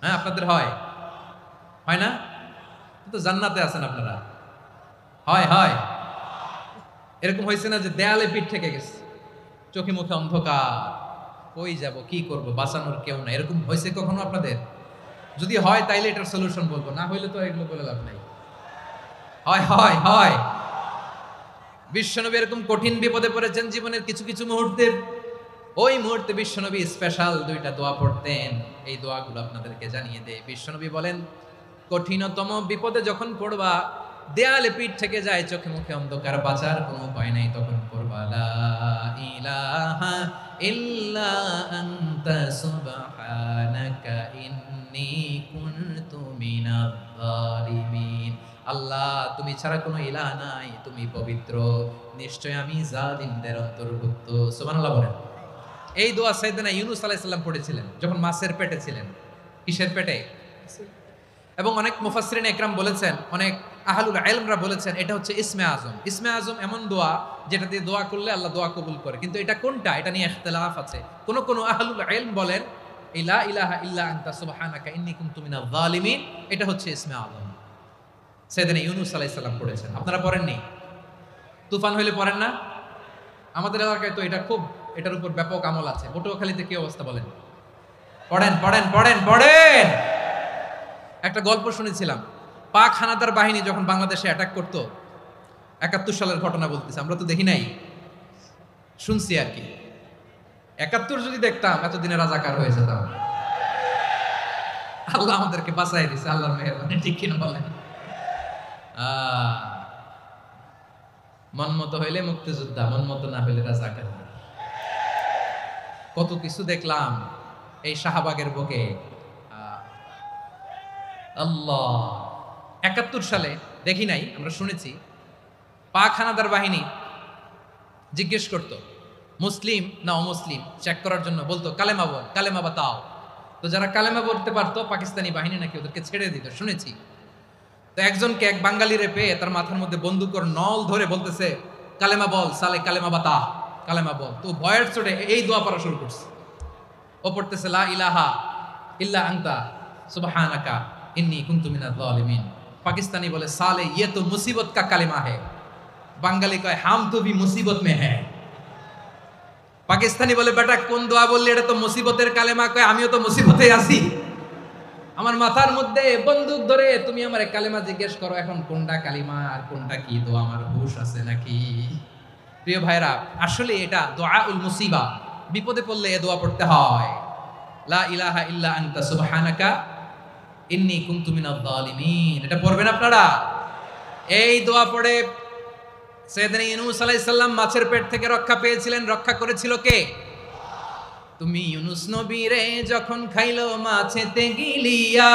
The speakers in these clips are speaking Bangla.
হ্যাঁ, আপনাদের হয় হয় না? তো জান্নাতে আছেন আপনারা। হয় হয় এরকম হয়েছে না যে দেয়ালে পিঠ থেকে গেছে, চোখে মুখে অন্ধকার, কই যাব, কি করব, বাঁচানোর কেউ না, এরকম হয়েছে কখনো আপনাদের? যদি হয় তাইলে এটার সলিউশন বলবো, না হইলে তো এগুলো বলে লাভ নাই। হয় হয় হয় বিশ্বনবী এরকম কঠিন বিপদে পড়েছেন জীবনের কিছু কিছু মুহূর্তে। ওই মুহূর্তে বিশ্বনবী স্পেশাল দুইটা দোয়া পড়তেন। এই দোয়াগুলো আপনাদেরকে জানিয়ে দেয়। বিশ্বনবী বলেন, কঠিনতম বিপদে যখন পড়বা, দেয়ালে পিঠ থেকে যায়, চোখে মুখে অন্ধকার, বাঁচার কোনো উপায় নাই, তখন পড়বা লা ইলাহা ইল্লা আনতা সুবহানাকা ইন্নী কুনতু মিনাজ জালিমিন। আল্লাহ, তুমি ছাড়া কোনো ইলাহ নাই, তুমি পবিত্র, নিশ্চয় আমি জালিমদের অন্তর্ভুক্ত। সুবহানাল্লাহ বলেন। এই দোয়া সাইয়েদনা ইউনূস আলাইহিস সালাম পড়েছিলেন যখন মাছের পেটে ছিলেন। কিসের পেটে? এবং অনেক মুফাসসিরিন ইকরাম বলেছেন, অনেক আহলুল ইলমরা বলেছেন এটা হচ্ছে ইসমে আজম। ইসমে আজম এমন দোয়া যেটা দিয়ে দোয়া করলে আল্লাহ দোয়া কবুল করে, কিন্তু এটা কোনটা এটা নিয়ে ইখতিলাফ আছে। কোন কোন আহলুল ইলম বলেন লা ইলাহা ইল্লা আনতা সুবহানাকা ইন্নী কুনতু মিনাজ জালিমিন, এটা হচ্ছে ইসমে আজম। সাইয়েদনা ইউনূস আলাইহিস সালাম পড়েছেন, আপনারা পড়েননি? তুফান হইলে পড়েন না? আমাদের এলাকায় তো এটা খুব, এটার উপর ব্যাপক আমল আছে। পটুয়াখালীতে কি অবস্থা বলেন? পড়েন পড়েন পড়েন পড়েন। একটা গল্প শুনেছিলাম, পাক হানাদার বাহিনী যখন বাংলাদেশে অ্যাটাক করতো, ৭১ সালের ঘটনা বলতেছে, আমরা তো দেখি নাই, শুনছি আর কি। ৭১ যদি দেখতাম এতদিনে রাজাকার হয়ে যেতাম। আল্লাহ আমাদেরকে বাঁচাই দিছে, আল্লাহর মেহেরবানি, ঠিক কিনা বলেন? মন মতো হইলে মুক্তিযোদ্ধা, মন মতো না হইলে রাজাকার। কত কিছু দেখলাম এই শাহবাগের বুকে। আল্লাহ, ৭১ সালে দেখি নাই, আমরা শুনেছি পাক হানাদার বাহিনী জিজ্ঞেস করত মুসলিম না অমুসলিম চেক করার জন্য, বলতো কালেমা বল, কালেমা বাতাও। তো যারা কালেমা বলতে পারতো পাকিস্তানি বাহিনী নাকি ওদেরকে ছেড়ে দিত, শুনেছি। তো একজনকে, এক বাঙালিরে পেয়ে তার মাথার মধ্যে বন্দুকের নল ধরে বলতেছে কালেমা বল সালে, কালেমা বাতা, কালেমা বল। তো ভয়ের চোটে এই দোয়া পড়া শুরু করছে। ও পড়তেছে লা ইলাহা ইল্লা আনতা সুবহানাকা ইন্নী কুনতু মিনাজ জালিমিন। পাকিস্তানি বলে সালে ইয়ে তো মুসিবত কা কালেমা है। বাঙালি কয় হাম তো ভি মুসিবত মে হ্যায়। পাকিস্তানি বলে বেটা কোন দোয়া বললি, এটা তো মুসিবতের কালেমা। কয় আমিও তো মুসিবতে আছি, আমার মাথার মধ্যে বন্দুক ধরে তুমি আমার কালেমা জিজ্ঞেস করো, এখন কোনটা কালিমা আর কোনটা কি দোয়া, আমার হুঁশ আছে নাকি? প্রিয় ভাইরা, আসলে এটা দুআউল মুসিবা, বিপদে পড়লে এ দোয়া পড়তে হয়। লা ইলাহা ইল্লা আনতা সুবহানাকা ইন্নী কুনতু মিনাজ জালিমিন, এটা পড়বেন আপনারা। এই দোয়া পড়ে সাইয়েদনা ইউনূস আলাইহিস সালাম মাছের পেট থেকে রক্ষা পেয়েছিলেন। রক্ষা করেছিল কে? তুমি ইউনূস নবীরে যখন খাইলো মাছেতে গিলিয়া,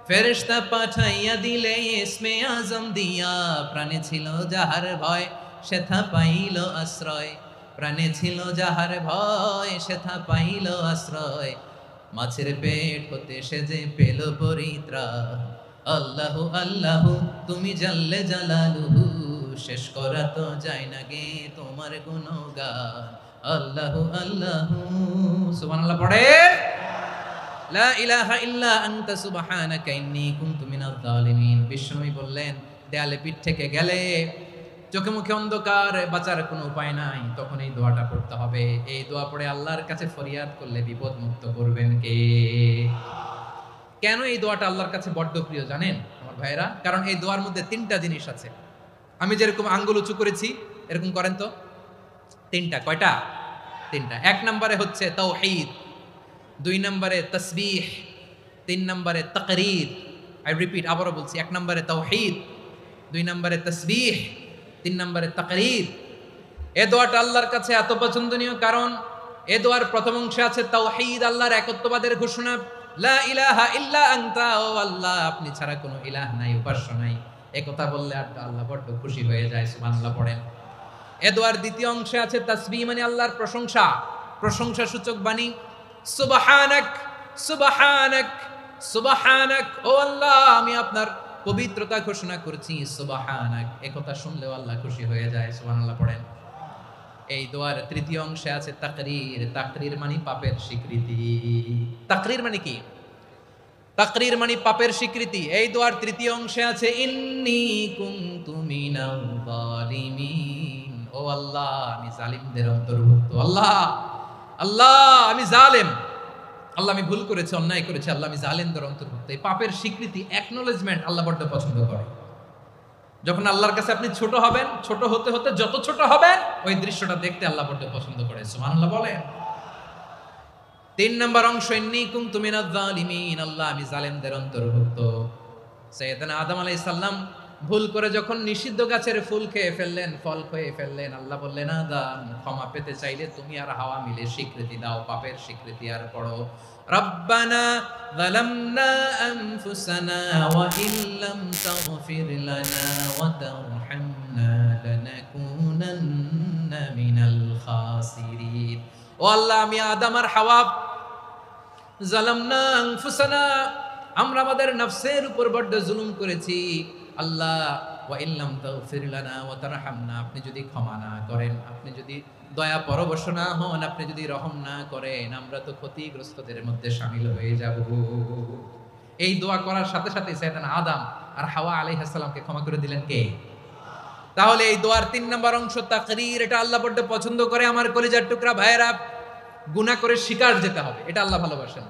ফেরেশতা পাঠাইয়া দিলে ইসমে আজম দিয়া। প্রাণে ছিল যাহার ভয় সেথা পাইল আশ্রয়, প্রাণে ছিল যাহার ভয় সেথা পাইল আশ্রয়। মাছের পেট হতে সে যে পেল পরিত্রাণ। আল্লাহু আল্লাহু তুমি জাল্লে জালালুহু, শেষ করা তো যায় না গে তোমার গুণগান। আল্লাহু আল্লাহু, সুবহানাল্লাহ পড়ে। লা ইলাহা ইল্লা আনতা সুবহানাকা ইন্নী কুনতু মিনাজ জালিমিন। বিশ্বনবী বললেন, দেয়ালে পিঠ থেকে গেলে, চোখে মুখে অন্ধকার, বাঁচার কোনো উপায় নাই, তখন এই দোয়াটা পড়তে হবে। এই দোয়া পড়ে আল্লাহর কাছে ফরিয়াদ করলে বিপদ মুক্ত করবেন কে? কেন এই দোয়াটা আল্লাহর কাছে বড্ড প্রিয় জানেন আমার ভাইরা? কারণ এই দোয়ার মধ্যে 3টা জিনিস আছে। আমি যেরকম আঙ্গুল উঁচু করেছি এরকম করেন তো। 3টা, কয়টা? 3টা। 1 নম্বরে হচ্ছে তাওহীদ, 2 নম্বরে তাসবিহ, 3 নম্বরে তাকরীর। আই রিপিট, আবারও বলছি, 1 নম্বরে তাওহীদ, 2 নম্বরে তাসবিহ, 3 নম্বরে তাকরীর। এই দোয়াটা আল্লাহর কাছে এত পছন্দনীয় কারণ এই দোয়ার প্রথম অংশে আছে তাওহীদ, আল্লাহর একত্ববাদের ঘোষণা। লা ইলাহা ইল্লা আনতা, ও আল্লাহ আপনি ছাড়া কোনো ইলাহ নাই, উপাস্য নাই। এই কথা বললে আল্লাহ বড্ড খুশি হয়ে যায়, সুবহানাল্লাহ পড়েন। এ দোয়ার দ্বিতীয় অংশে আছে তাসবিহ, মানে আল্লাহর প্রশংসা, প্রশংসা সূচক বাণী। সুবহানাক সুবহানাক সুবহানাক, ও আল্লাহ আমি আপনার পবিত্রতা ঘোষণা করছি, সুবহানাক। এই কথা শুনলেও আল্লাহ খুশি হয়ে যায়, সুবহানাল্লাহ পড়েন। এই দোয়ার তৃতীয় অংশে আছে তাকরীর, তাকরীর মানে পাপের স্বীকৃতি। তাকরীর মানে কি? তাকরীর মানে পাপের স্বীকৃতি। এই দোয়ার তৃতীয় অংশে আছে ইন্নী কুনতু মিনাল যালিমিন। ও আল্লাহ, আমি জালিমদের অন্তর্ভুক্ত। আল্লাহ, আল্লাহ আমি জালেম, আল্লাহ আমি ভুল করেছি, অন্যায় করেছি, আল্লাহ আমি জালেমদের অন্তর্ভুক্ত। এই পাপের স্বীকৃতি, অ্যাকনোলেজমেন্ট আল্লাহ বড্ড পছন্দ করে। যখন আল্লাহর কাছে আপনি ছোট হবেন, ছোট হতে হতে যত ছোট হবেন, ওই দৃশ্যটা দেখতে আল্লাহ বড্ড পছন্দ করে। সুবহানাল্লাহ বলেন। 3 নম্বর অংশ ইন্নী কুনতু মিনাজ জালিমিন, আল্লাহ আমি জালেমদের অন্তর্ভুক্ত। সাইয়েদনা আদম আলাইহিস সালাম ভুল করে যখন নিষিদ্ধ গাছের ফুল খেয়ে ফেললেন, ফল খেয়ে ফেললেন, আল্লাহ বললেন আদম ক্ষমা পেতে চাইলে তুমি আর হাওয়া মিলে স্বীকৃতি দাও, পাপের স্বীকৃতি আর পড়ো রব্বানা যালামনা আনফুসানা ওয়া ইল্লাম তাগফির লানা ওয়া তারহামনা লানাকুনান্না মিনাল খাসিরিন। ও আল্লাহ, আমি আদম আর হাওয়া জালামনা আনফুসানা, আমরা আমাদের নফসের উপর বড্ড জুলুম করেছি। আল্লাহ ওয়া ইল্লাম তাগফির লানা ওয়া তারহামনা, আপনি যদি ক্ষমা না করেন, আপনি যদি দয়া পরবশ না হন, আপনি যদি রহম না করেন, আমরা তো ক্ষতিগ্রস্তদের মধ্যে শামিল হয়ে যাব। এই দোয়া করার সাথে সাথে সাইয়েদনা আদম আর হাওয়া আলাইহিস সালামকে ক্ষমা করে দিলেন কে? তাহলে এই দোয়ার 3 নম্বর অংশ তাকরীর, এটা আল্লাহ বড্ড পছন্দ করে। আমার কলিজার টুকরা ভাইয়েরা, গুনাহ করে শিকার যেতে হবে, এটা আল্লাহ ভালোবাসেন।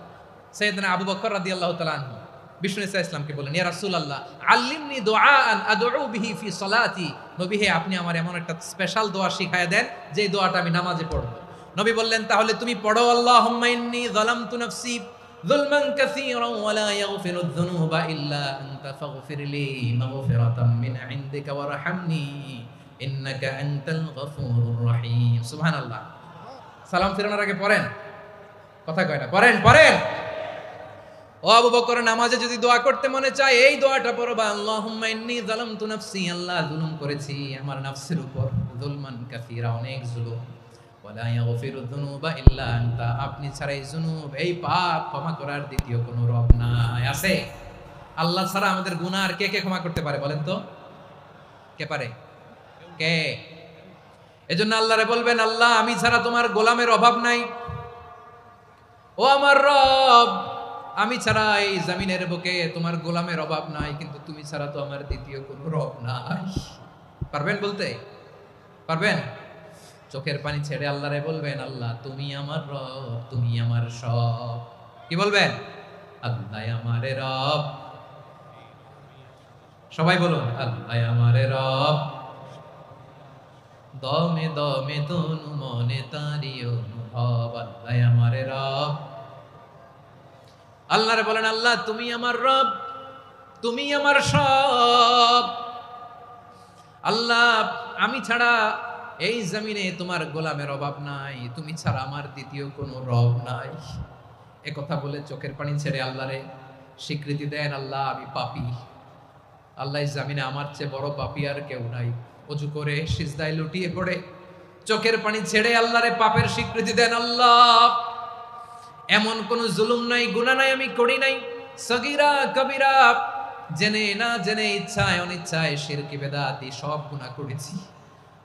সাইয়েদনা আবু বকর রাদিয়াল্লাহু তাআলা আনহু বিষ্ণু ইসা ইসলামকে বলেন, ইয়া রাসূলুল্লাহ আল্লিমনি দুআআন আদউ বিহি ফি সলাতি। নবী হে, আপনি আমার এমন একটা স্পেশাল দোয়া শিখায়া দেন যে দোয়াটা আমি নামাজে পড়ব। নবী বললেন, তাহলে তুমি পড়ো আল্লাহুম্মা ইন্নী যালামতু নাফসি যুলমান কাসীরান ওয়া লা ইয়াগফিরুয যুনুবা ইল্লা আনতা ফাগফিরলি মাগফিরাতাম মিন ইনদিকা ওয়ারহামনি ইন্নাকা আনতাল গফুরুর রহিম। সুবহানাল্লাহ। সালাম ফিরানোর আগে পড়েন, কথা কয় না, পড়েন পড়েন। ও আবু বকর, নামাজে যদি দোয়া করতে মনে চায় এই দোয়াটা পড়বা, আল্লাহুম্মা ইন্নী যালামতু নাফসি, আল্লাহ জুলুম করেছি আমার নফসের উপর, যুলমান কাসীরা, অনেক জুলুম, ওয়া লা ইয়াগফিরুয যুনুবা ইল্লা আনতা, আপনি ছাড়া এই জুনুব, এই পাপ ক্ষমা করার দ্বিতীয় কোনো রব নাই। আছে? আল্লাহ ছাড়া আমাদের গুনাহ আর কে কে ক্ষমা করতে পারে বলেন তো? কে পারে? কে? এজন্য আল্লাহরে বলবেন, আল্লাহ আমি ছাড়া তোমার গোলামের অভাব নাই। ও আমার রব, আমি ছাড়া এই জমিনের বুকে তোমার গোলামের অভাব নাই, কিন্তু তুমি ছাড়া তো আমার দ্বিতীয় কোনো রব নাই। পারবেন বলতে? পারবেন? চোখের পানি ছেড়ে আল্লাহরে বলবেন, আল্লাহ তুমি আমার রব, তুমি আমার সব। কি বলবেন? আল্লাহ আমারে রব। সবাই বলুন, আল্লাহ আমারে রব, দমে দমে তনু মনে তারি অনুভব, আল্লাহ আমারে রব। আল্লাহরে বলেন, আল্লাহ তুমি আমার রব, তুমি আমার সব। আল্লাহ আমি ছাড়া এই জমিনে তোমার গোলামের অভাব নাই, তুমি ছাড়া আমার দ্বিতীয় কোনো রব নাই। এ কথা বলে চোখের পানি ছেড়ে আল্লাহরে স্বীকৃতি দেন, আল্লাহ আমি পাপী, আল্লাহ এই জমিনে আমার চেয়ে বড় পাপী আর কেউ নাই। ওযু করে সিজদায় লুটিয়ে পড়ে চোখের পানি ছেড়ে আল্লাহরে পাপের স্বীকৃতি দেন, আল্লাহ এমন কোন জুলুম নাই, গুনাহ নাই আমি করি নাই, সগীরা কবিরা, জেনে না জেনে, ইচ্ছায় অনিচ্ছায়, শিরকি বেদাতি সব গুনাহ করেছি।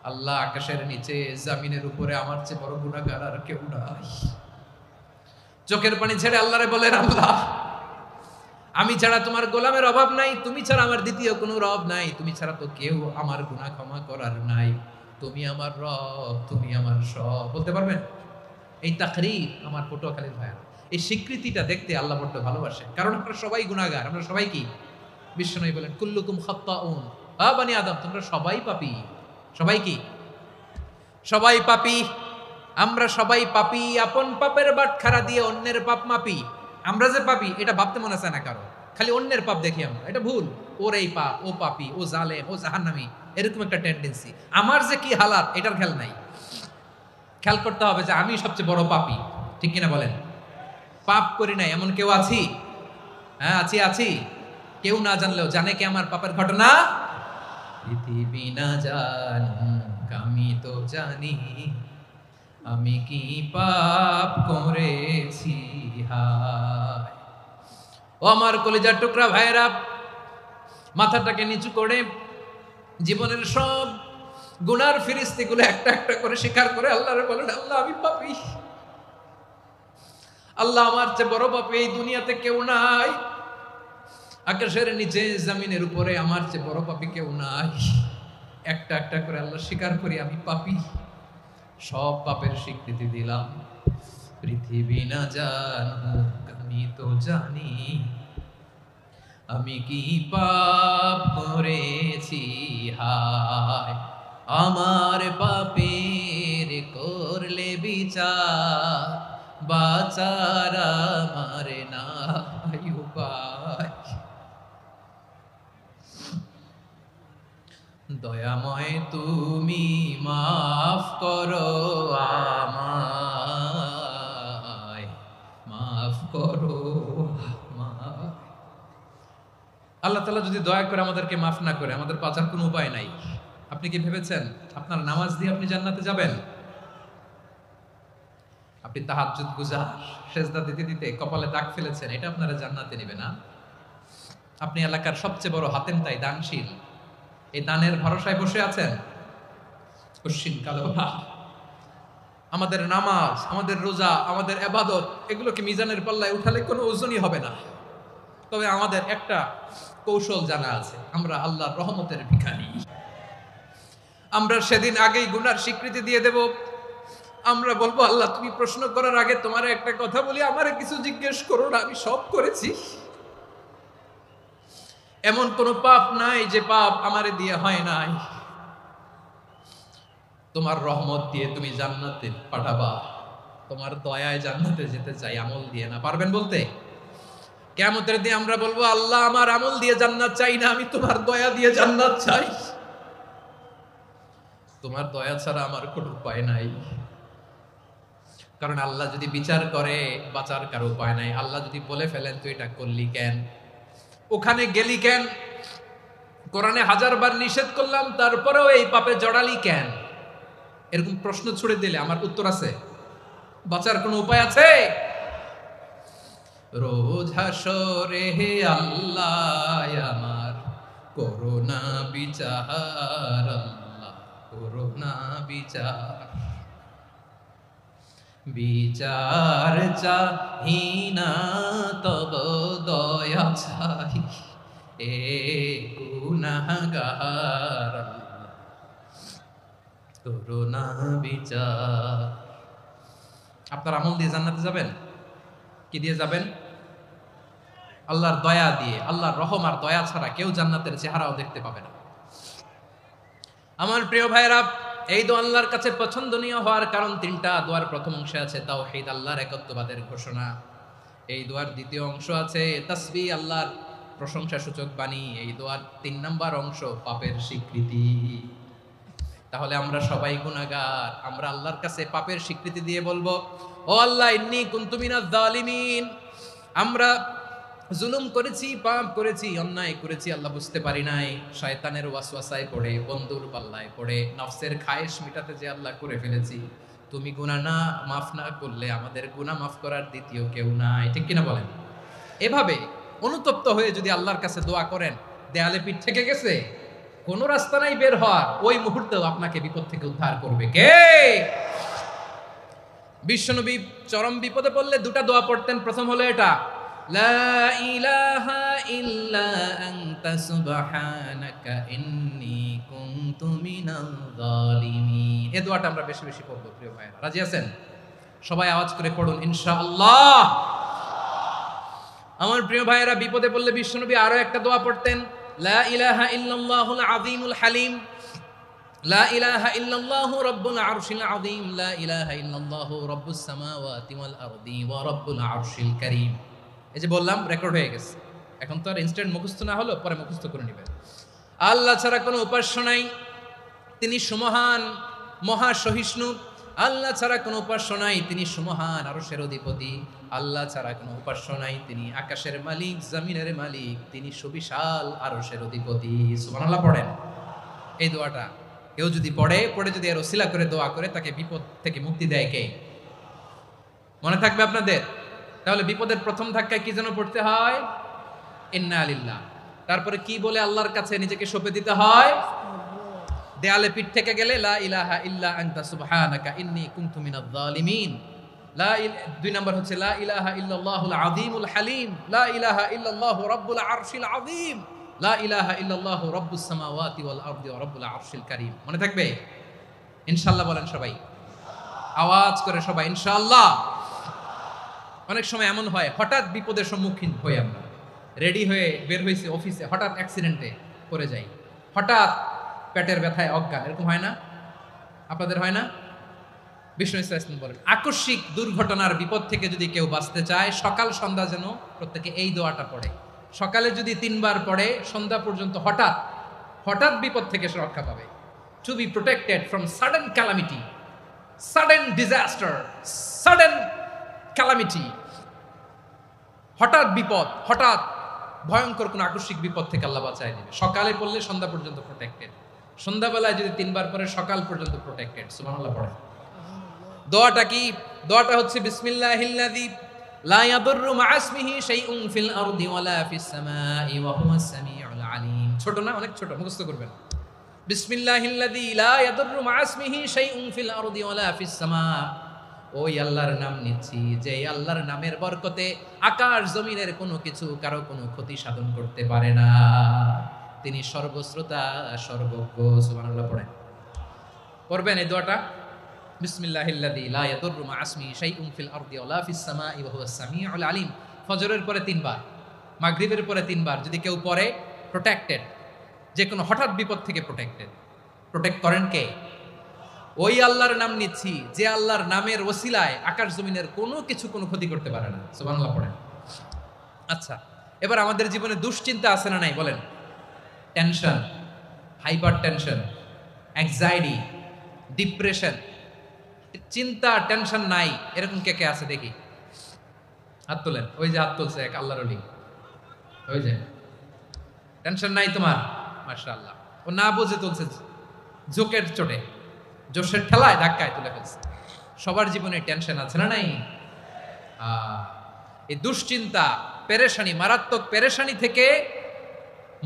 আল্লাহ আকাশের নিচে জমিনের উপরে আমার চেয়ে বড় গুনাহগার আর কেউ নাই। চোখের পানি ছেড়ে আল্লাহরে বলেন, আল্লাহ আমি ছাড়া তোমার গোলামের অভাব নাই, তুমি ছাড়া আমার দ্বিতীয় কোনো রব নাই, তুমি ছাড়া তো কেউ আমার গুনাহ ক্ষমা করার নাই, তুমি আমার রব, তুমি আমার সব। বলতে পারবেন? এই তাকরীর আমার পটুয়াখালীর ভাইয়া, এই স্বীকৃতিটা দেখতে আল্লাহ বড্ড ভালোবাসে, কারণ আমরা সবাই গুনাহগার। আমরা সবাই কি? বিশ্বনবী বলেন, কুল্লুকুম খাত্তাউন, আ বনি আদম তোমরা সবাই পাপী। সবাই কি? সবাই পাপী। আমরা সবাই পাপী। আপন পাপের বাটখারা দিয়ে অন্যের পাপ মাপি। আমরা যে পাপী এটা ভাবতে মনে চায় না কারো, খালি অন্যের পাপ দেখি আমরা, এটা ভুল। ওর এই পাপ, ও পাপী, ও জালেম, ও জাহান্নামী, এরকম একটা টেন্ডেন্সি। আমার যে কি হালাত এটার খেয়াল নাই। খেয়াল করতে হবে যে আমি সবচেয়ে বড় পাপী, ঠিক কিনা বলেন? পাপ করি নাই এমন কেউ আছি? হ্যাঁ আছি, আছি। কেউ না জানলেও জানে কে আমার পাপের ঘটনা? পৃথিবী না জানুক আমি তো জানি, আমি কি পাপ করেছি হায়। ও আমার কলিজার টুকরা ভাইয়েরা, মাথাটাকে নিচু করে জীবনের সব গুনার ফিরিস্তিগুলো একটা একটা করে স্বীকার করে আল্লাহরে বলেন, আল্লাহ আমি পাপী, আল্লাহ আমার চেয়ে বড় পাপী এই দুনিয়াতে কেউ নাই। আকাশের নিচে জমিনের উপরে আমার চেয়ে বড় পাপী কেউ নাই। একটা একটা করে আল্লাহ স্বীকার করি আমি পাপী, সব পাপের স্বীকৃতি দিলাম। পৃথিবী না জানুক আমি তো জানি, আমি কি পাপ করেছি হায়। আমার পাপের করলে বিচার, বাঁচার আমার নাই উপায়। দয়াময় তুমি মাফ করো আমায়, মাফ করো আমায়। আল্লাহ তাআলা যদি দয়া করে আমাদেরকে মাফ না করে, আমাদের বাঁচার কোনো উপায় নাই। আপনি কি ভেবেছেন আপনার নামাজ দিয়ে আপনি জান্নাতে যাবেন? আপনি তাহাজ্জুদ গুজার, সেজদা দিতে দিতে কপালে দাগ ফেলেছেন, এটা আপনারা জান্নাতে নেবে না? আপনি এলাকার সবচেয়ে বড় হাতেম তাই দানশীল, এই দানের ভরসায় বসে আছেন কশিন কালো না। আমাদের নামাজ, আমাদের রোজা, আমাদের ইবাদত, এগুলোকে মিজানের পাল্লায় উঠালে কোনো ওজনই হবে না। তবে আমাদের একটা কৌশল জানা আছে, আমরা আল্লাহর রহমতের ভিখারি। আমরা সেদিন আগেই গুনার স্বীকৃতি দিয়ে দেব। আমরা বলবো আল্লাহ তুমি প্রশ্ন করার আগে তোমার একটা কথা বলি, আমারে কিছু জিজ্ঞেস করো না, আমি সব করেছি। এমন কোন পাপ নাই যে পাপ আমারে দিয়ে হয় নাই। তোমার রহমত দিয়ে তুমি জান্নাতে পাঠাবা, তোমার দয়ায় জান্নাতে যেতে চাই, আমল দিয়ে না। পারবেন বলতে? কিয়ামতের দিন আমরা বলবো আল্লাহ আমার আমল দিয়ে জান্নাত চাই না, আমি তোমার দয়া দিয়ে জান্নাত চাই। তোমার দয়া ছাড়া আমার কোনো উপায় নাই। কারণ আল্লাহ যদি বিচার করে বাঁচার কারো উপায় নাই। আল্লাহ যদি বলে ফেলেন তুই এটা করলি কেন, ওখানে গেলি কেন, কোরআনে 1000 বার নিষেধ করলাম তারপরেও এই পাপে জড়ালি কেন, এরকম প্রশ্ন ছুড়ে দিলে আমার উত্তর আছে? বাঁচার কোনো উপায় আছে? রোজ হাসরে হে আল্লাহ আমার করোনা বিচার, আল্লাহ করোনা বিচার। বিচার চাহি না তব দয়া চাই, এ গুনাহগার আল্লাহ করোনা বিচার। আপনার আমল দিয়ে জান্নাতে যাবেন? কি দিয়ে যাবেন? আল্লাহর দয়া দিয়ে। আল্লাহর রহম আর দয়া ছাড়া কেউ জান্নাতের চেহারাও দেখতে পাবে না। আমার প্রিয় ভাইরা, এই দোয়া আল্লাহর কাছে পছন্দনীয় হওয়ার কারণ 3টা। দোয়ার প্রথম অংশে আছে তাওহীদ, আল্লাহর একত্ববাদের ঘোষণা। এই দোয়ার দ্বিতীয় অংশ আছে তাসবিহ, আল্লাহর প্রশংসা সূচক বাণী। এই দোয়ার 3 নাম্বার অংশ পাপের স্বীকৃতি। তাহলে আমরা সবাই গুনাহগার। আমরা আল্লাহর কাছে পাপের স্বীকৃতি দিয়ে বলবো, ও আল্লাহ ইন্নী কুনতু মিনাজ জালিমিন, আমরা জুলুম করেছি, পাপ করেছি, অন্যায় করেছি, আল্লাহ বুঝতে পারি নাই। শয়তানের ওয়াসওয়াসায় পড়ে, বন্ধুর পাল্লায় পড়ে, নফসের খায়েশ মিটাতে যে আল্লাহ করে ফেলেছি। তুমি গুনাহ না মাফ না করলে আমাদের গুনাহ মাফ করার দ্বিতীয় কেউ নাই। ঠিক কিনা বলেন? এভাবে অনুতপ্ত হয়ে যদি আল্লাহর কাছে দোয়া করেন, দেয়ালে পিঠ থেকে গেছে, কোনো রাস্তা নাই বের হওয়ার, ওই মুহূর্তেও আপনাকে বিপদ থেকে উদ্ধার করবে কে? বিশ্বনবী চরম বিপদে পড়লে 2টা দোয়া পড়তেন। প্রথম হলো এটা, লা ইলাহা ইল্লা আনতা সুবহানাকা ইন্নী কুনতু মিনাল জালিমিন। এই দোয়াটা আমরা বেশি বেশি পড়ব প্রিয় ভাইরা। রাজি আছেন? সবাই আওয়াজ করে পড়ুন ইনশাআল্লাহ। আমার প্রিয় ভাইরা, বিপদে পড়লে বিশ্বনবী আরো একটা দোয়া পড়তেন, লা ইলাহা ইল্লাল্লাহুল আযীমুল হালিম, লা ইলাহা ইল্লাল্লাহু রাব্বুল আরশিল আযীম, লা ইলাহা ইল্লাল্লাহু রাব্বুস সামাওয়াতি ওয়াল আরদি ওয়া রাব্বুল আরশিল কারীম। এই যে বললাম, রেকর্ড হয়ে গেছে। এখন তো আর ইনস্ট্যান্ট মুখস্থ না হলো, পরে মুখস্থ করে নেবেন। আল্লাহ ছাড়া কোনো উপাস্য নাই, তিনি সুমহান, মহা সহিষ্ণু। আল্লাহ ছাড়া কোনো উপাস্য নাই, তিনি সুমহান, আরশের অধিপতি। আল্লাহ ছাড়া কোনো উপাস্য নাই, তিনি আকাশের মালিক, জমিনের মালিক, তিনি সুবিশাল আরশের অধিপতি। সুবহানাল্লাহ পড়েন। এই দোয়াটা কেউ যদি পড়ে যদি এর ওসিলা করে দোয়া করে, তাকে বিপদ থেকে মুক্তি দেয় কে? মনে থাকবে আপনাদের? তাহলে বিপদের প্রথম ধাক্কায় কি যেন পড়তে হয়? ইন্না লিল্লাহ। তারপরে কি বলে আল্লাহর কাছে নিজেকে সঁপে দিতে হয়? দেয়ালে পিঠ থেকে গেলে লা ইলাহা ইল্লা আনতা সুবহানাকা ইন্নী কুনতু মিনাজ জালিমিন, দুই নম্বর হচ্ছে লা ইলাহা ইল্লাল্লাহুল আযীমুল হালিম, লা ইলাহা ইল্লাল্লাহু রাব্বুল আরশিল আযীম, লা ইলাহা ইল্লাল্লাহু রাব্বুস সামাওয়াতি ওয়াল আরদি ওয়া রাব্বুল আরশিল কারীম। মনে থাকবে? ইনশাআল্লাহ বলেন সবাই, আওয়াজ করে সবাই ইনশাআল্লাহ। অনেক সময় এমন হয়, হঠাৎ বিপদের সম্মুখীন হই আমরা, রেডি হয়ে বের হয়েছি অফিসে, হঠাৎ অ্যাক্সিডেন্টে পড়ে যাই, হঠাৎ পেটের ব্যথায় অজ্ঞান, এরকম হয় না? আপনাদের হয় না? বিষ্ণু ইসলাম বলেন, আকস্মিক দুর্ঘটনার বিপদ থেকে যদি কেউ বাঁচতে চায়, সকাল সন্ধ্যা যেন প্রত্যেকে এই দোয়াটা পড়ে। সকালে যদি 3 বার পড়ে, সন্ধ্যা পর্যন্ত হঠাৎ হঠাৎ বিপদ থেকে সে রক্ষা পাবে। To be protected from sudden calamity, sudden disaster, sudden calamity, হঠাৎ বিপদ, হঠাৎ ভয়ঙ্কর কোন আকস্মিক বিপদ থেকে আল্লাহ বাঁচায় দিবে। সকালে পড়লে সন্ধ্যা পর্যন্ত প্রোটেক্টেড, সন্ধ্যাবেলায় যদি 3 বার পরে সকাল পর্যন্ত প্রোটেক্টেড। সুবহানাল্লাহ পড়ে। দোয়াটা কি? দোয়াটা হচ্ছে বিসমিল্লাহিল্লাযী লা ইয়াদুররু মা ইসমিহি শাইউন ফিল আরদি ওয়ালা ফিস সামাই ওয়া হুয়াস সামিউল আলিম। ছোট না? অনেক ছোট, মুখস্থ করবেন। বিসমিল্লাহিল্লাযী লা ইয়াদুররু মা ইসমিহি শাইউন ফিল আরদি ওয়ালা ফিস সামা। ওই আল্লাহর নাম নিচ্ছি, যে আল্লাহর নামের বরকতে আকাশ জমিনের কোনো কিছু কারো কোনো ক্ষতি সাধন করতে পারে না। তিনি সর্বশ্রোতা, সর্বজ্ঞ। সুবহানাল্লাহ পড়েন। পড়বেন এই দোয়াটা, বিসমিল্লাহিল্লাযী লা ইয়াদুররু মা ইসমিহি শাইউন ফিল আরদি ওয়ালা ফিস সামাই ওয়া হুয়াস সামিউল আলিম। ফজরের পরে 3 বার, মাগরিবের পরে 3 বার যদি কেউ পড়ে, প্রোটেক্টেড, যে কোনো হঠাৎ বিপদ থেকে প্রোটেক্টেড। প্রোটেক্ট করেন কে? ওই আল্লাহর নাম নিচ্ছি, যে আল্লাহর নামের ওসিলায় আকাশ জমিনের কোনো কিছু কোনো ক্ষতি করতে পারে না। সুবহানাল্লাহ পড়েন। আচ্ছা, এবার আমাদের জীবনে দুশ্চিন্তা আছে না নাই বলেন? Tension, hyper tension, anxiety, depression, চিন্তা, টেনশন নাই এরকম কে কে আছে দেখি? হাত তোলেন। ওই যে হাত তুলছে এক আল্লাহর ওলি, ওই যে। টেনশন নাই তোমার? মাশাআল্লাহ। ও না বুঝে তুলছে, জোকের চোটে, জোশের ঠেলায় ধাক্কায় তুলে ফেলছে। সবার জীবনে টেনশন আছে না নাই? এই দুশ্চিন্তা, পেরেশানি, মারাত্মক পেরেশানি থেকে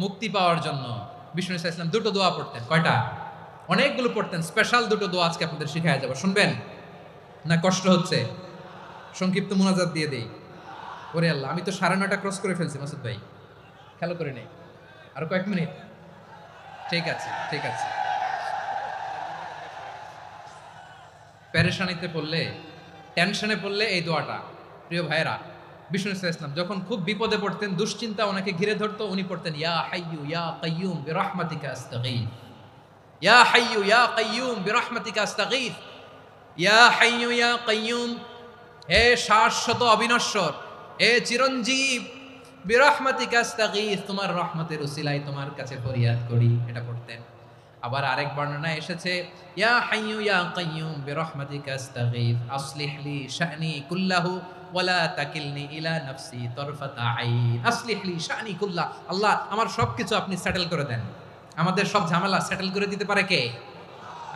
মুক্তি পাওয়ার জন্য বিষ্ণু ইসলাম 2টো দোয়া পড়তেন। কয়টা? অনেকগুলো পড়তেন। স্পেশাল 2টো দোয়া আজকে আপনাদের শিখায় যাব, শুনবেন না? কষ্ট হচ্ছে? সংক্ষিপ্ত মুনাজাত দিয়ে দেই। ওরে আল্লাহ, আমি তো 9:30 ক্রস করে ফেলছি মাসুদ ভাই, খেয়াল করে নেই। আর কয়েক মিনিট? ঠিক আছে, ঠিক আছে। পেরেশানিতে পড়লে, টেনশনে পড়লে এই দোয়াটা, প্রিয় ভাইরা, বিষ্ণু ইসলাম যখন খুব বিপদে পড়তেন, দুশ্চিন্তা ওনাকে ঘিরে ধরতো, উনি পড়তেন ইয়া হাইয়ু ইয়া কাইয়ুম বিরহমাতিকা আস্তাগীথ, ইয়া হাইয়ু ইয়া কাইয়ুম বিরহমাতিকা আস্তাগীথ, ইয়া হাইয়ু ইয়া কাইয়ুম, হে শাশ্বত অবিনশ্বর, হে চিরঞ্জীব, বিরহমাতিকা আস্তাগীথ, তোমার রহমতের উসিলায় তোমার কাছে ফরিয়াদ করি। এটা পড়তেন। আবার আরেক বর্ণনায় এসেছে ইয়া হাইয়ু ইয়া কাইয়ুম বিরহমাতিকা আস্তাগীথ আসলিহ লি শা'নি কুল্লাহু ওয়ালা তাকিলনি ইলা নাফসি তারফাতা আইন। আসলিহ লি শা'নি কুল্লাহ, আল্লাহ আমার সবকিছু আপনি সেটেল করে দেন। আমাদের সব ঝামেলা সেটেল করে দিতে পারে কে?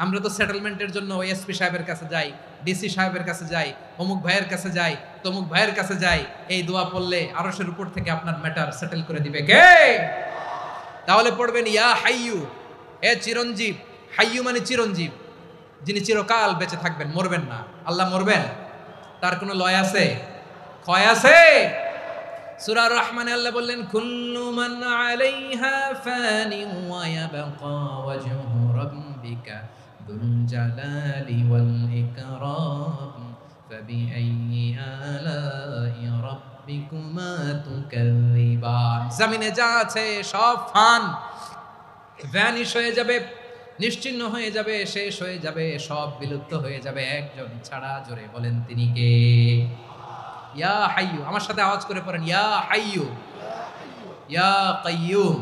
আমরা তো সেটেলমেন্টের জন্য এসপি সাহেবের কাছে যাই, ডিসি সাহেবের কাছে যাই, অমুক ভাইয়ের কাছে যাই, তমুক ভাইয়ের কাছে যাই। এই দোয়া পড়লে আরশের উপর থেকে আপনার ম্যাটার সেটেল করে দিবে কে? তাহলে পড়বেন ইয়া হাইয়ু, হে চিরঞ্জীব। হাইয়ু মানে চিরঞ্জীব, যিনি চিরকাল বেঁচে থাকবেন, মরবেন না। আল্লাহ মরবেন? তার কোনো লয় আছে? ক্ষয় আছে? সূরা রহমানে আল্লাহ বললেন কুল্লু মান আলাইহা ফানি ওয়া ইয়াবকা ওয়াজহু রাব্বিকা যুল জালালি ওয়াল ইকরাম ফাবিআইয়ি আলাই রাব্বিকুমা তুকাযযিবান। জমিনে যা আছে সব ফান, ভ্যানিশ হয়ে যাবে, নিশ্চিহ্ন হয়ে যাবে, শেষ হয়ে যাবে, সব বিলুপ্ত হয়ে যাবে, একজন ছাড়া। জোরে বলেন তিনি কে? ইয়া হাইয়ু। আমার সাথে আওয়াজ করে পড়েন ইয়া হাইয়ু ইয়া কাইয়ুম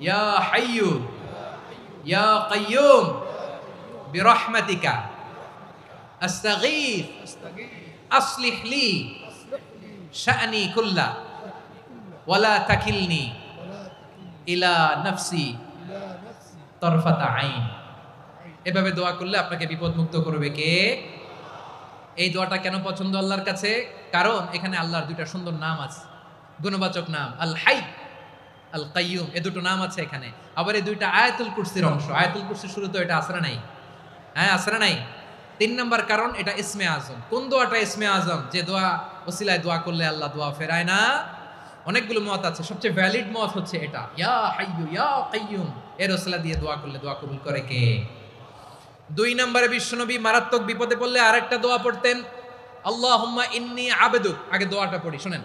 ইয়া হাইয়ু ইয়া কাইয়ুম বিরহমাতিকা আস্তাগীথ আসলিহ লি শা'নি কুল্লা ওয়ালা তাকিলনি ইলা নাফসি তরফাতা আইন। এভাবে দোয়া করলে আপনাকে বিপদ মুক্ত করবে কে? এই দোয়াটা কেন পছন্দ আল্লাহর কাছে? কারণ এখানে আল্লাহর 2টা সুন্দর নাম আছে, গুণবাচক নাম, আল হাই, আল কাইয়ুম। এই 2টো নাম আছে এখানে। আবার এই 2টা আয়াতুল কুরসির অংশ। আয়াতুল কুরসির শুরুতে এটা আসরা নাই? হ্যাঁ, আসরা নাই? তিন নাম্বার কারণ, এটা ইসমে আজম। কোন দোয়াটা ইসমে আজম? যে দোয়া ওসিলায় দোয়া করলে আল্লাহ দোয়া ফেরায় না। অনেকগুলো মত আছে, সবচেয়ে ভ্যালিড মত হচ্ছে এটা, ইয়া হাইয়ু ইয়া কাইয়ুম, এর ওসিলা দিয়ে দোয়া করলে দোয়া কবুল করে কে? দুই নম্বরে বিশ্বনবী মারাত্মক বিপদে পড়লে আরেকটা দোয়া পড়তেন, আল্লাহুম্মা ইন্নী আবদুক। আগে দোয়াটা পড়ি, শুনেন।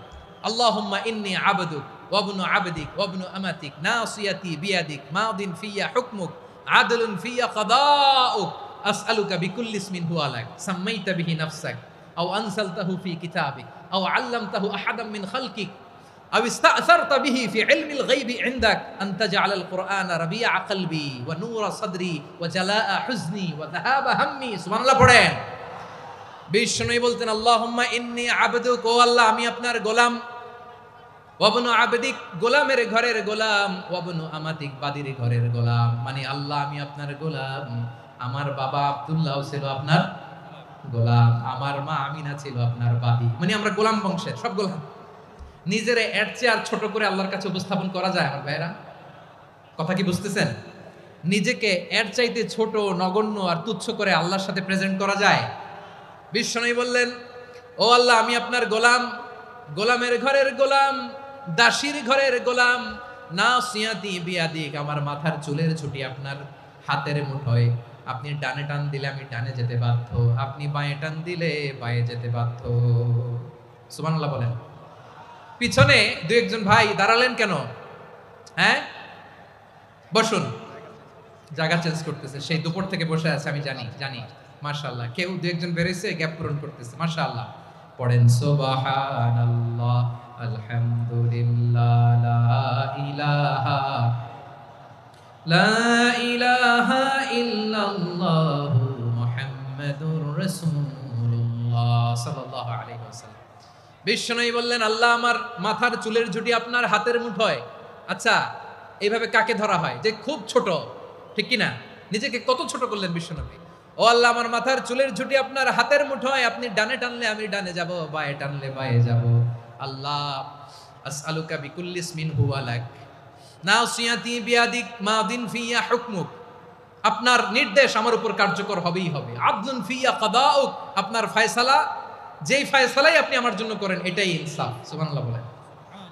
আল্লাহুম্মা ইন্নী আবদুক ওয়া ইবনু আবদিক ওয়া ইবনু আমাতিক নাসিয়াতি বিয়াদিক মাদিন ফিয়া হুকমুক আদলুন ফিয়া কাদাউক আসআলুকা বিকুল্লি ইসমিন হুয়া লাক সাম্মাইতা বিহি নাফসাক আও আনসালতাহু ফি কিতাবিক আও আল্লামতাহু আহাদাম মিন খালকিক আও ইস্তা'সারতা বিহি ফি ইলমিল গায়বি ইনদাক আন তাজআলাল কুরআনা রাবিআ কলবি ওয়া নূরা সাদরি ওয়া জালাআ হুজনি ওয়া যাহাবা হাম্মি। সুবহানাল্লাহ পড়েন। বিষ্ণুই বলতেন, আল্লাহুম্মা ইন্নী আবদুক, ও আল্লাহ আমি আপনার গোলাম, ওয়া ইবনু আবদিক, গোলামের ঘরের গোলাম, ওয়া ইবনু আমাতিক, বাদির ঘরের গোলাম। মানে আল্লাহ আমি আপনার গোলাম, আমার বাবা আব্দুল্লাহ ছিল আপনার গোলাম, আমার মা আমিনা ছিল আপনার বাদী। মানে আমরা গোলাম বংশের, সব গোলাম। নিজের এর চেয়ে আর ছোট করে আল্লাহর কাছে উপস্থাপন করা যায় আমার ভাইরা? কথা কি বুঝতেছেন? নিজেকে এর চাইতে ছোট, নগণ্য আর তুচ্ছ করে আল্লাহর সাথে প্রেজেন্ট করা যায়? বিশ্বনবী বললেন, ও আল্লাহ আমি আপনার গোলাম, গোলামের ঘরের গোলাম, দাসীর ঘরের গোলাম, নাসিয়াতি বিয়াদিক, আমার মাথার চুলের ছুটি আপনার হাতের মুঠোয়, আপনি ডানে টান দিলে আমি ডানে যেতে বাধ্য, আপনি বাঁয়ে টান দিলে বাঁয়ে যেতে বাধ্য। সুবহানাল্লাহ বলেন। পিছনে দুই একজন ভাই দাঁড়ালেন কেন? হ্যাঁ, বসুন। জায়গা চেঞ্জ করতেছে, সেই দুপুর থেকে বসে আছে আমি জানি। মাশাআল্লাহ, কেউ দুই একজন বেরোইছে, গ্যাপ পূরণ করতেছে। মাশাআল্লাহ পড়েন, সুবহানাল্লাহ আলহামদুলিল্লাহ লা ইলাহা ইল্লাল্লাহু মুহাম্মাদুর রাসূলুল্লাহ সাল্লাল্লাহু আলাইহি ওয়াসাল্লাম। বিশ্বনবী বললেন, আল্লাহ আমার মাথার চুলের ঝুঁটি আপনার হাতের মুঠোয়। আচ্ছা, এইভাবে কাকে ধরা হয়? যে খুব ছোট, ঠিক কি না? নিজেকে কত ছোট করলেন বিশ্বনবী। ও আল্লাহ আমার মাথার চুলের ঝুঁটি আপনার হাতের মুঠোয়, আপনি ডানে টানলে আমি ডানে যাব, বাঁয়ে টানলে বাঁয়ে যাব। আল্লাহ আসআলুকা বিকুল্লি ইসমিন হুয়া লাক নাসিয়াতি বিয়াদিক মাদিন ফিয়া হুকমুক, আপনার নির্দেশ আমার উপর কার্যকর হবেই হবে। আদলুন ফিয়া কাদাউক, আপনার ফয়সালা, যেই ফয়সালাই আপনি আমার জন্য করেন এটাই ইনসাফ। সুবহানাল্লাহ বলেন।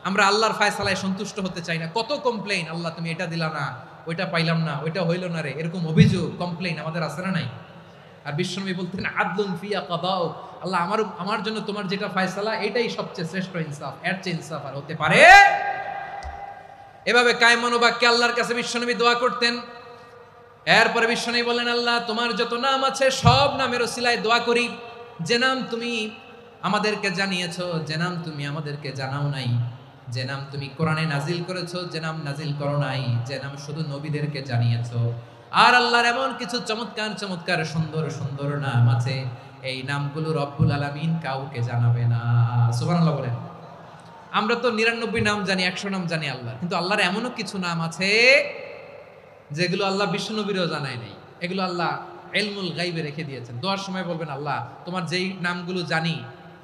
আমরা আল্লাহর ফয়সালায় সন্তুষ্ট হতে চাই না। কত কমপ্লেইন, আল্লাহ তুমি এটা দিলা না, ওইটা পাইলাম না, ওইটা হইল না রে, এরকম অভিযোগ, কমপ্লেইন আমাদের আছে না নাই? আর বিশ্বনবী বলতেন, আদলুন ফিয়া কাদাউক, আল্লাহ আমার জন্য তোমার যেটা ফয়সালা এটাই সবচেয়ে শ্রেষ্ঠ ইনসাফ, এর চেয়ে ইনসাফ আর হতে পারে? এভাবে কায়মান বাক্যে আল্লাহর কাছে বিশ্বনবী দোয়া করতেন। এরপরে বিশ্বনবী বলেন, আল্লাহ তোমার যত নাম আছে সব নামের ওসিলায় দোয়া করি, যে নাম তুমি আমাদেরকে জানিয়েছো, যে নাম তুমি আমাদেরকে জানাও নাই, যে নাম তুমি কোরআনে নাজিল করেছো, যে নাম নাজিল করো নাই, যে নাম শুধু নবীদেরকে জানিয়েছো। আর আল্লাহর এমন কিছু চমৎকার চমৎকার সুন্দর সুন্দর নাম আছে, এই নামগুলো রব্বুল আলামিন কাউকে জানাবে না। সুবহানাল্লাহ বলেন। আমরা তো 99 নাম জানি, 100 নাম জানি আল্লাহ, কিন্তু আল্লাহর এমনও কিছু নাম আছে যেগুলো আল্লাহ বিশ্বনবীরও জানায় নাই। এগুলো আল্লাহ ইলমুল গায়বে রেখে দিয়েছেন। দোয়ার সময় বলবেন, আল্লাহ তোমার যেই নামগুলো জানি,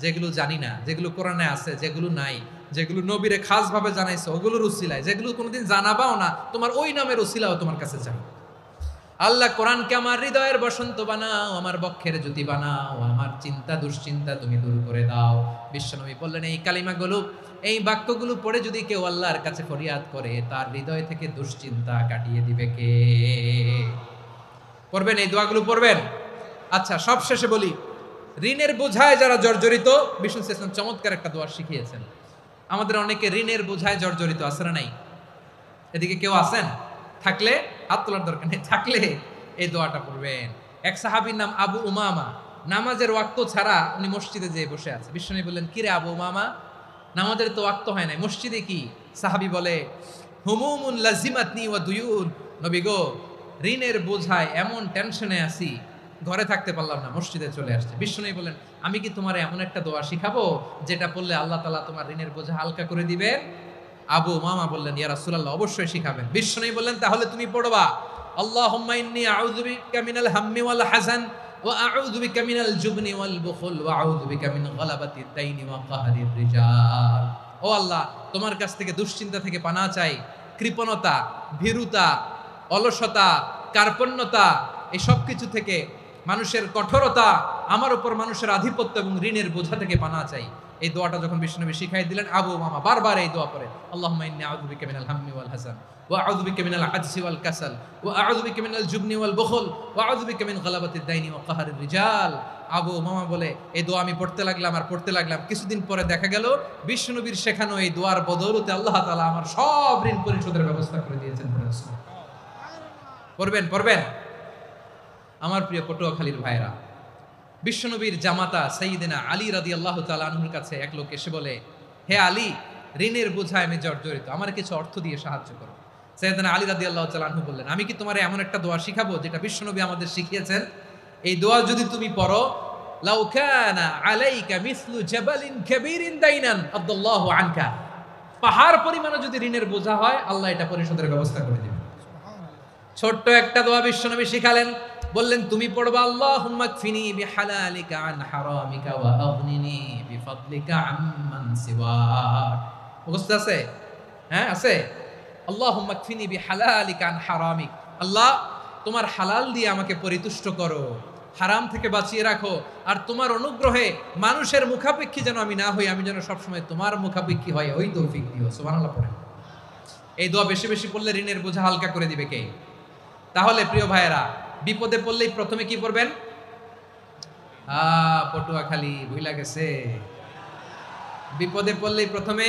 যেগুলো জানি না, যেগুলো কোরআনে আছে, যেগুলো নাই, যেগুলো নবীরে খাস ভাবে জানাইছো ওগুলোর উসিলায়, যেগুলো কোনোদিন জানাবাও না, তোমার ওই নামের উসিলাও তোমার কাছে চাই। আল্লাহ কোরআনকে আমার হৃদয়ের বসন্ত বানাও, আমার বক্ষের জ্যোতি বানাও, আমার চিন্তা দুশ্চিন্তা তুমি দূর করে দাও। বিশ্বনবী বললেন, এই কালিমাগুলো, এই বাক্যগুলো পড়ে যদি কেউ আল্লাহর কাছে ফরিয়াদ করে, তার হৃদয় থেকে দুশ্চিন্তা কাটিয়ে দিবে কে? পড়বেন, এই দোয়াগুলো পড়বেন। আচ্ছা, সব শেষে বলি, ঋণের বোঝায় যারা জর্জরিত, বিষ্ণু ইসলাম চমৎকার একটা দোয়া শিখিয়েছেন। আমাদের অনেকে ঋণের বোঝায় জর্জরিত, আছে না নাই? এদিকে কেউ আছেন? থাকলে হাত তোলার দরকার নেই, থাকলে এই দোয়াটা পড়বেন। এক সাহাবীর নাম আবু উমামা, নামাজের ওয়াক্ত ছাড়া উনি মসজিদে যেয়ে বসে আছে। বিশ্বনবী বললেন, কি রে আবু উমামা, নামাজের তো ওয়াক্ত হয় নাই, মসজিদে কি? সাহাবী বলে, হুমুমুন লাজিমাতনি ওয়া দুয়ুন, নবী গো ঋণের বোঝায় এমন টেনশনে আছি, ঘরে থাকতে পারলাম না, মসজিদে চলে আসছে। বিশ্বনবী বললেন, আমি কি তোমার এমন একটা দোয়া শিখাবো যেটা পড়লে আল্লাহ তাআলা তোমার ঋণের বোঝা হালকা করে দিবে? আবু উমামা বললেন, ইয়া রাসূলুল্লাহ অবশ্যই শিখাবেন। বিশ্বনবী বললেন, তাহলে তুমি পড়বা, আল্লাহুম্মা ইন্নী আউযু বিকা মিনাল হাম্মি ওয়াল হাযান ওয়া আউযু বিকা মিনাল জুবনি ওয়াল বুখল ওয়া আউযু বিকা মিন গালাবাতিদ দাইনি ওয়া কাহরির রিজাল। ও আল্লাহ, তোমার কাছ থেকে দুশ্চিন্তা থেকে পানাহ চাই, কৃপণতা, ভীরুতা, অলসতা, কার্পণ্যতা, এই সব কিছু থেকে, মানুষের কঠোরতা, আমার উপর মানুষের আধিপত্য এবং ঋণের বোঝা থেকে পানা চাই। এই দোয়াটা যখন বিশ্বনবী শিখাই দিলেন, আবু মামা বারবার এই দোয়া পড়ে, আল্লাহুম্মা ইন্নী আউযু বিকা মিনাল হাম্মি ওয়াল হাযান ওয়া আউযু বিকা মিনাল আজজি ওয়াল কাসাল ওয়া আউযু বিকা মিনাল জুবনি ওয়াল বুখল ওয়া আউযু বিকা মিন গালাবাতিদ দাইনি ওয়া কাহরির রিজাল। আবু মামা বলে এই দোয়া আমি পড়তে লাগলাম। কিছুদিন পরে দেখা গেল বিশ্বনবীর শেখানো এই দোয়ার বদৌলতে আল্লাহ তাআলা আমার সব ঋণ পরিশোধের ব্যবস্থা করে দিয়েছেন। পড়বেন। আমার প্রিয় পটুয়াখালীর ভাইরা, বিশ্বনবীর জামাতা সাইয়্যিদিনা আলী রাদিয়াল্লাহু তাআলা আনহুর কাছে এক লোক এসে বলে, হে আলী, ঋণের বোঝায় আমি জর্জরিত, আমার কিছু অর্থ দিয়ে সাহায্য করো। সাইয়্যিদিনা আলী রাদিয়াল্লাহু তাআলা আনহু বললেন, আমি কি তোমার এমন একটা দোয়া শিখাবো যেটা বিশ্বনবী আমাদের শিখিয়েছেন? এই দোয়া যদি তুমি পড়ো, লাউ কানা আলাইকা মিসলু জাবালিন কাবীরিন দাইনান আদাল্লাহু আনকা, পাহাড় পরিমাণে যদি ঋণের বোঝা হয়, আল্লাহ এটা পরিশোধের ব্যবস্থা করে দিবেন। ছোট্ট একটা দোয়া বিশ্বনবী শিখালেন, বললেন তুমি পড়বা, আল্লাহুম্মা কফিনি বিহালালিকা আন হারামিকা ওয়া আগনিনি বিফাদলিকা আম্মান সিওয়াক। মুখস্থ আছে? হ্যাঁ আছে। আল্লাহুম্মা কফিনি বিহালালিকা আন হারামিক, আল্লাহ তোমার হালাল দিয়ে আমাকে পরিতুষ্ট করো, হারাম থেকে বাঁচিয়ে রাখো, আর তোমার অনুগ্রহে মানুষের মুখাপেক্ষী যেন আমি না হই, আমি যেন সবসময় তোমার মুখাপেক্ষী হয়, ওই তৌফিক দিও। সুবহানাল্লাহ পড়েন। এই দোয়া বেশি বেশি পড়লে ঋণের বোঝা হালকা করে দিবে কে? তাহলে প্রিয় ভাইয়েরা, বিপদে পড়লেই প্রথমে কি পড়বেন? পটুয়াখালী ভুইলা গেছে। বিপদে পড়লেই প্রথমে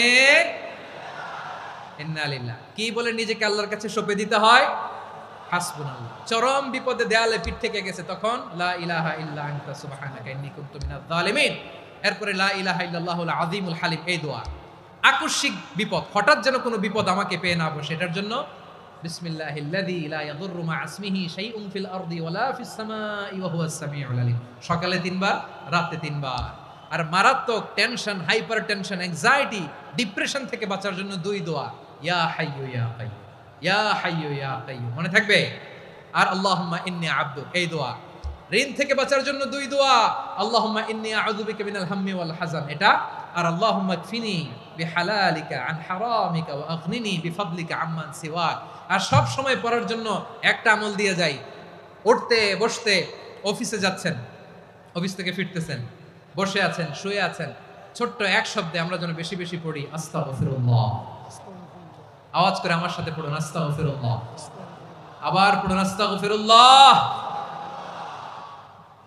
ইন্না লিল্লাহ কি বলে নিজেকে আল্লাহর কাছে সঁপে দিতে হয়? হাসবুনাল্লাহ। চরম বিপদে দেয়ালে পিঠ থেকে গেছে, তখন লা ইলাহা ইল্লা আনতা সুবহানাকা ইন্নী কুনতু মিনাজ জালিমিন। এরপরে লা ইলাহা ইল্লাল্লাহুল আযীমুল হালিম, এই দোয়া। আকস্মিক বিপদ, হঠাৎ যেন কোনো বিপদ আমাকে পেয়ে না বসে, এটার জন্য বিসমিল্লাহিল্লাযী লা ইয়াদুররু মা ইসমিহি শাইউন ফিল আরদি ওয়ালা ফিস সামাই ওয়া হুয়াস সামিউল আলীম। সকালে 3 বার, রাতে 3 বার। আর মারাত্মক tension, hyper tension, anxiety, depression থেকে বাঁচার জন্য 2 দোয়া, ইয়া হাইয়্যু ইয়া কাইয়্যুম, ইয়া হাইয়্যু ইয়া কাইয়্যুম, মনে থাকবে? আর আল্লাহুম্মা ইন্নী আবদুক, এই দোয়া। ঋণ থেকে বাঁচার জন্য 2 দোয়া, আল্লাহুম্মা ইন্নী আউযু বিকা মিনাল হাম্মি ওয়াল হাযান, এটা। আর আল্লাহুম্মা কফিনি বিহালালিকা আন হারামিকা ওয়া আগনিনি বিফাদলিকা আম্মান সিওয়াক। আর সব সময় পড়ার জন্য একটা আমল দিয়ে যাই, উঠতে বসতে, অফিসে যাচ্ছেন, অফিস থেকে ফিরতেছেন, বসে আছেন, শুয়ে আছেন, ছোট্ট এক শব্দে আমরা যেন বেশি বেশি পড়ি আস্তাগফিরুল্লাহ। আওয়াজ করে আমার সাথে পড়ুন আস্তাগফিরুল্লাহ, আবার পড়ুন আস্তাগফিরুল্লাহ।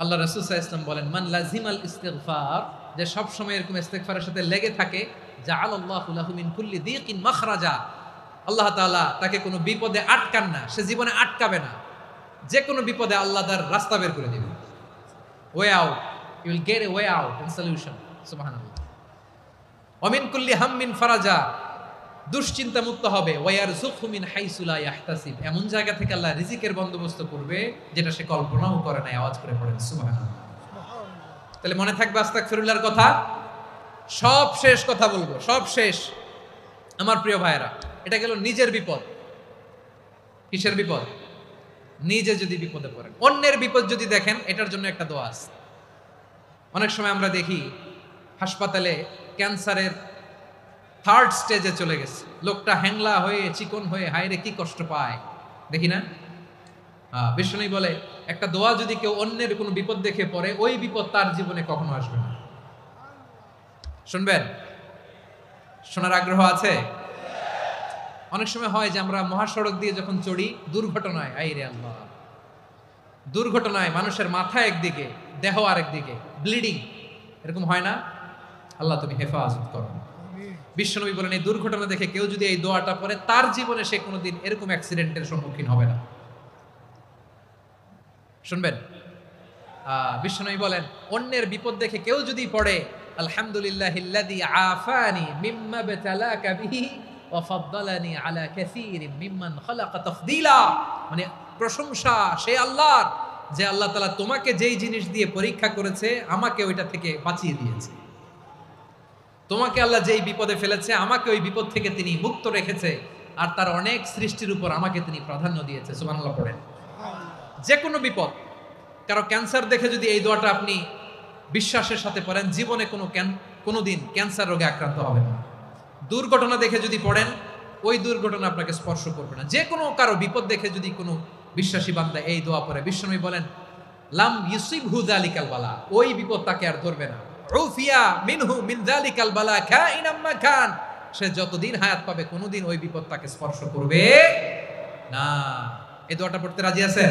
আল্লাহ রাসূল সাল্লাল্লাহু আলাইহি ওয়াসাল্লাম বলেন, মান লাজিমাল ইস্তিগফার, যে সব সময় এরকম ইস্তিগফারের সাথে লেগে থাকে, জাআলাল্লাহু লাহু মিন কুল্লি দীকিন মাখরাজা, আল্লাহ তাআলা তাকে কোনো বিপদে আটকান না, সে জীবনে আটকাবে না, যে কোনো বিপদে আল্লাহ তার রাস্তা বের করে দিবেন। Way out, you will get a way out and solution. সুবহানাল্লাহ। ওয়া মিন কুল্লি হাম্মিন ফারাজা, দুশ্চিন্তা মুক্ত হবে। ওয়া ইয়ারযুকহু মিন হাইসু লা ইয়াহতাসিব, এমন জায়গা থেকে আল্লাহ রিজিকের বন্দোবস্ত করবে যেটা সে কল্পনাও করে না। আওয়াজ করে পড়েন সুবহানাল্লাহ। তাহলে মনে থাকবে আস্তাগফিরুল্লাহর কথা। সব শেষ কথা বলবো, সব শেষ। আমার প্রিয় ভাইয়েরা, এটা গেল নিজের বিপদ। কিসের বিপদ? নিজে যদি বিপদে পড়েন। অন্যের বিপদ যদি দেখেন, এটার জন্য একটা দোয়া আছে। অনেক সময় আমরা দেখি হাসপাতালে ক্যান্সারের 3rd স্টেজে চলে গেছে, লোকটা হ্যাংলা হয়ে, চিকন হয়ে, হায়রে কি কষ্ট পায়, দেখি না? বিষ্ণু বলে, একটা দোয়া যদি কেউ অন্যের কোনো বিপদ দেখে পড়ে, ওই বিপদ তার জীবনে কখনো আসবে না। শুনবেন? শোনার আগ্রহ আছে? অনেক সময় হয় যে আমরা মহাসড়ক দিয়ে যখন চড়ি, দুর্ঘটনায়, আইরে আল্লাহ, দুর্ঘটনায় মানুষের মাথা একদিকে, দেহ আরেকদিকে, ব্লিডিং, এরকম হয় না? আল্লাহ তুমি হেফাজত করো। বিশ্বনবী বলেন, এই দুর্ঘটনা দেখে কেউ যদি এই দোয়াটা পড়ে, তার জীবনে সে কোনোদিন এরকম অ্যাক্সিডেন্টের সম্মুখীন হবে না। শুনবেন? বিশ্বনবী বলেন, অন্যের বিপদ দেখে কেউ যদি পড়ে, আলহামদুলিল্লাহিল্লাযী আফানি মিম্মা বাতালাকা বিহি ওয়া ফাদ্দালানি আলা কাসীরিম মিম্মান খালাকা তাফদীলা, মানে প্রশংসা সেই আল্লাহর, যে আল্লাহ তাআলা তোমাকে যেই জিনিস দিয়ে পরীক্ষা করেছে, আমাকে ওইটা থেকে বাঁচিয়ে দিয়েছে। তোমাকে আল্লাহ যেই বিপদে ফেলেছে, আমাকে ওই বিপদ থেকে তিনি মুক্ত রেখেছে, আর তার অনেক সৃষ্টির উপর আমাকে তিনি প্রাধান্য দিয়েছে। সুবহানাল্লাহ পড়েন। যে কোনো বিপদ, কারো ক্যান্সার দেখে যদি এই দোয়াটা আপনি বিশ্বাসের সাথে পড়েন, জীবনে কোনোদিন ক্যান্সার রোগে আক্রান্ত হবেন না। দুর্ঘটনা দেখে যদি পড়েন, ওই দুর্ঘটনা আপনাকে স্পর্শ করবে না। যে কোনো কারো বিপদ দেখে যদি কোনো বিশ্বাসী বান্দা এই দোয়া পড়ে, বিশ্বনবী বলেন, লাম ইউসিবহু যালিকাল বালা, ওই বিপদ তাকে আর ধরবে না। উফিয়া মিনহু মিন যালিকাল বালা কাইনাম মা কান, সে যতদিন হায়াত পাবে কোনোদিন ওই বিপদ তাকে স্পর্শ করবে না। এই দোয়াটা পড়তে রাজি আছেন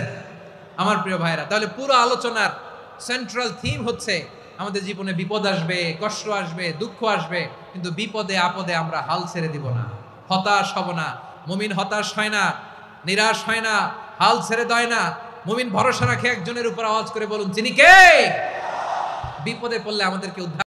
আমার প্রিয় ভাইরা? তাহলে পুরো আলোচনার সেন্ট্রাল থিম হচ্ছে আমাদের জীবনে বিপদ আসবে, কষ্ট আসবে, দুঃখ আসবে, কিন্তু বিপদে আপদে আমরা হাল ছেড়ে দিব না, হতাশ হব না। মুমিন হতাশ হয় না, নিরাশ হয় না, হাল ছেড়ে দেয় না। মুমিন ভরসা রাখে একজনের উপর। আওয়াজ করে বলুন, তিনি কে? বিপদে পড়লে আমাদেরকে উদ্ধার